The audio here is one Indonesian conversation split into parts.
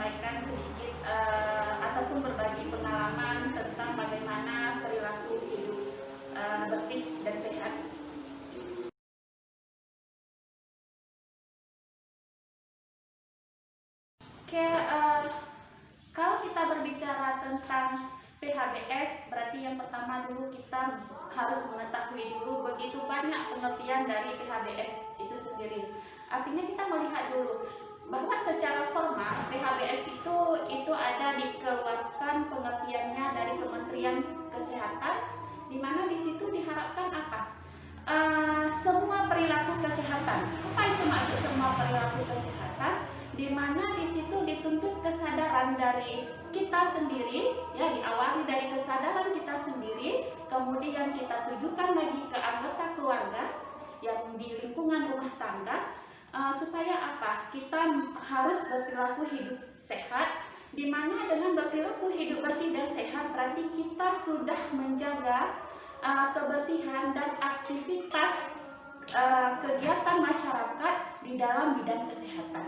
menyampaikan sedikit ataupun berbagi pengalaman tentang bagaimana perilaku hidup bersih dan sehat. Oke, kalau kita berbicara tentang PHBS, berarti yang pertama dulu kita harus mengetahui dulu begitu banyak pengertian dari PHBS itu sendiri. Artinya kita melihat dulu bahwa secara formal PHBS itu ada dikeluarkan pengertiannya dari Kementerian Kesehatan, di mana di situ diharapkan apa? Semua perilaku kesehatan. Apa itu maksud semua perilaku kesehatan? Di mana di situ dituntut kesadaran dari kita sendiri, ya, diawali dari kesadaran kita sendiri, kemudian kita tujukan lagi ke anggota keluarga yang di lingkungan rumah tangga, supaya apa? Kita harus berperilaku hidup sehat, di mana dengan berperilaku hidup bersih dan sehat berarti kita sudah menjaga kebersihan dan aktivitas kegiatan masyarakat di dalam bidang kesehatan.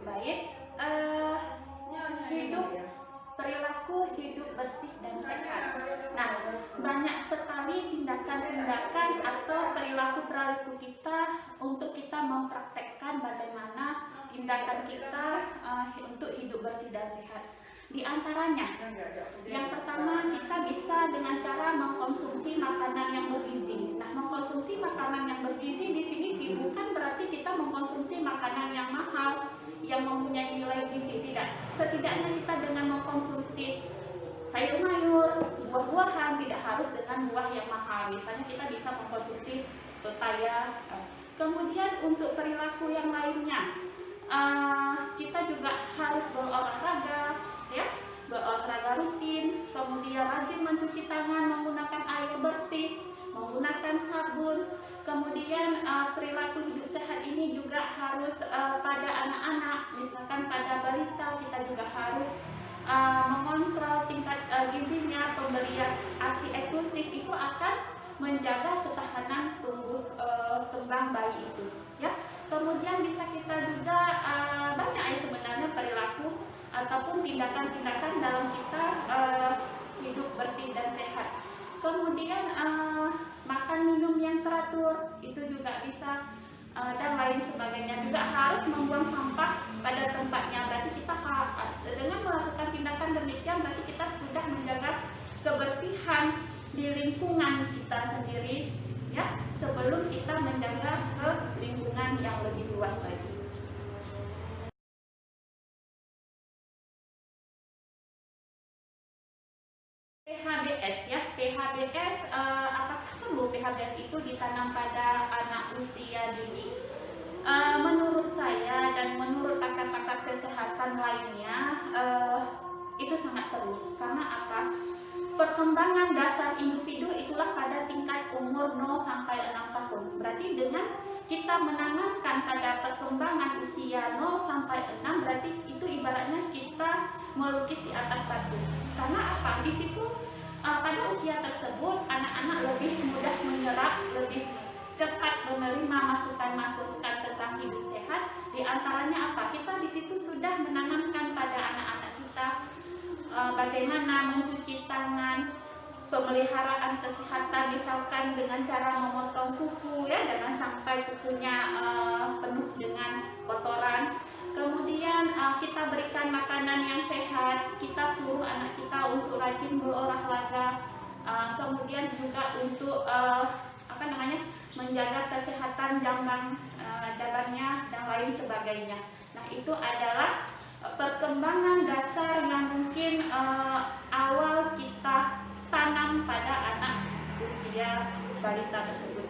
Baik, perilaku hidup bersih dan sehat. Nah, banyak sekali tindakan-tindakan atau perilaku kita untuk kita mempraktekkan bagaimana tindakan kita untuk hidup bersih dan sehat. Di antaranya, yang pertama kita bisa dengan cara mengkonsumsi makanan yang bergizi. Nah, mengkonsumsi makanan yang bergizi di sini bukan berarti kita mengkonsumsi makanan yang mahal, yang mempunyai nilai gizi, tidak. Setidaknya kita dengan mengkonsumsi sayur-mayur, buah-buahan, tidak harus dengan buah yang mahal. Misalnya kita bisa mengkonsumsi pepaya. Kemudian untuk perilaku yang lainnya, kita juga harus berolahraga, ya, berolahraga rutin, kemudian rajin mencuci tangan menggunakan air bersih, menggunakan sabun. Kemudian perilaku hidup sehat ini juga harus pada anak-anak, misalkan pada balita kita juga harus mengontrol tingkat gizinya, pemberian ASI eksklusif itu akan menjaga ketahanan tumbuh kembang bayi itu, ya. Kemudian bisa kita juga banyak ya sebenarnya perilaku ataupun tindakan-tindakan dalam kita hidup bersih dan sehat. Kemudian makan minum yang teratur itu juga bisa, dan lain sebagainya. Juga harus membuang sampah pada tempatnya. Berarti kita dengan melakukan tindakan demikian berarti kita sudah menjaga kebersihan di lingkungan kita sendiri, ya, sebelum kita menjaga ke lingkungan yang lebih luas lagi. PHBS, ya, PHBS, apakah perlu PHBS itu ditanam pada anak usia dini? Menurut saya dan menurut pakar-pakar kesehatan lainnya, itu sangat perlu. Karena apa? Perkembangan dasar individu itulah pada tingkat umur 0 sampai 6 tahun. Berarti dengan kita menanamkan pada perkembangan usia 0 sampai 6, berarti itu ibaratnya kita melukis di atas batu. Karena apa? Di situ pada usia tersebut anak-anak lebih mudah menyerap, lebih cepat menerima masukan-masukan tentang hidup sehat. Di antaranya apa? Kita di situ sudah menanamkan pada anak-anak kita bagaimana mencuci tangan, pemeliharaan kesehatan, misalkan dengan cara memotong kuku, ya, jangan sampai kukunya penuh dengan kotoran. Kemudian kita berikan makanan yang sehat, kita suruh anak kita untuk rajin berolahraga, kemudian juga untuk menjaga kesehatan jambannya dan lain sebagainya. Nah, itu adalah perkembangan dasar yang mungkin awal kita tanam pada anak usia balita tersebut.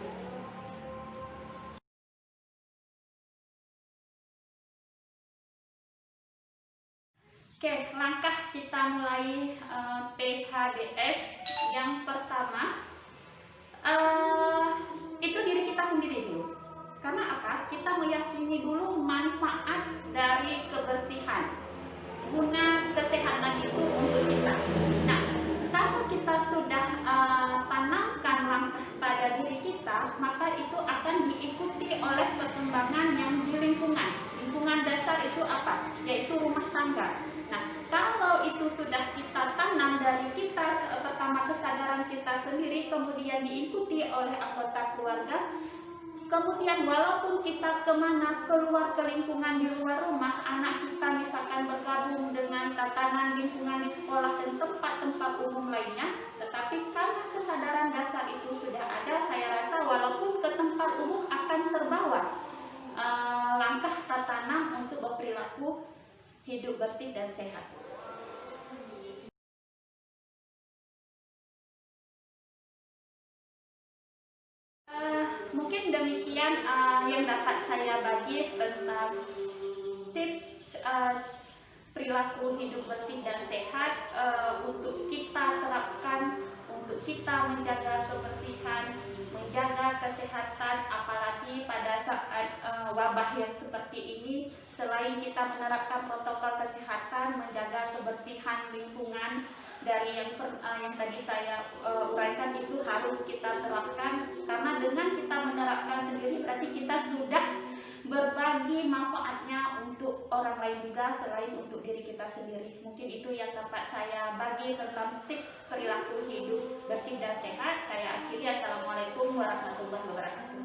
Oke, langkah kita mulai PHBS. Yang pertama, itu diri kita sendiri dulu. Karena apa? Kita meyakini dulu manfaat dari kebersihan, guna kesehatan itu untuk kita. Nah, kalau kita sudah tanamkan langkah pada pada diri kita, maka itu akan diikuti oleh perkembangan yang di lingkungan. Lingkungan dasar itu apa? Yaitu rumah tangga. Nah, kalau itu sudah kita tanam dari kita, pertama kesadaran kita sendiri, kemudian diikuti oleh anggota keluarga, kemudian walaupun kita kemana, keluar ke lingkungan di luar rumah, anak kita misalkan bergabung dengan tatanan lingkungan di sekolah dan tempat-tempat umum lainnya, tetapi karena kesadaran dasar itu sudah ada, saya rasa walaupun ke tempat umum akan terbawa langkah tatanam untuk berperilaku hidup bersih dan sehat. Mungkin demikian yang dapat saya bagi tentang tips perilaku hidup bersih dan sehat untuk kita terapkan, untuk kita menjaga kebersihan, menjaga kesehatan, apalagi pada saat wabah yang seperti ini. Selain kita menerapkan protokol kesehatan, menjaga kebersihan lingkungan, dari yang tadi saya uraikan itu harus kita terapkan, karena dengan kita menerapkan sendiri berarti kita sudah berbagi manfaatnya untuk orang lain juga selain untuk diri kita sendiri. Mungkin itu yang dapat saya bagi tentang tips perilaku hidup bersih dan sehat. Saya akhiri. Assalamualaikum warahmatullahi wabarakatuh.